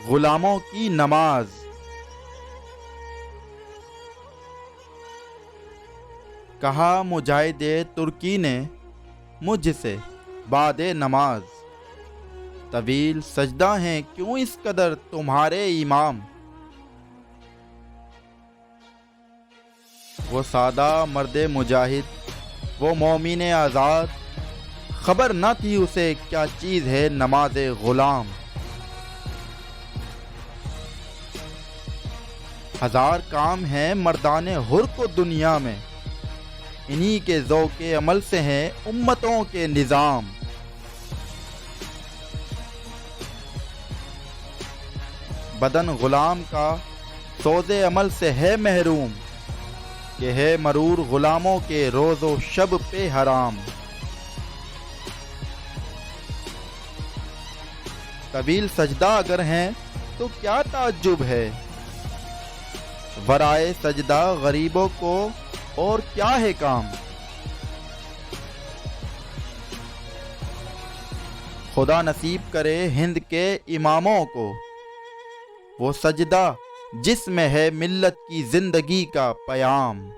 غلاموں کی نماز۔ کہا مجاہد ترکی نے مجھ سے بعد نماز، طویل سجدہ ہیں کیوں اس قدر تمہارے امام؟ وہ سادہ مرد مجاہد، وہ مومن آزاد، خبر نہ تھی اسے کیا چیز ہے نماز غلام۔ ہزار کام ہیں مردان حر کو دنیا میں، انہی کے ذوق عمل سے ہیں امتوں کے نظام۔ بدن غلام کا سوز عمل سے ہے محروم، کہ ہے مرور غلاموں کے روز و شب پہ حرام۔ طویل سجدہ اگر ہیں تو کیا تعجب ہے، ورائے سجدہ غریبوں کو اور کیا ہے کام۔ خدا نصیب کرے ہند کے اماموں کو وہ سجدہ جس میں ہے ملت کی زندگی کا پیام۔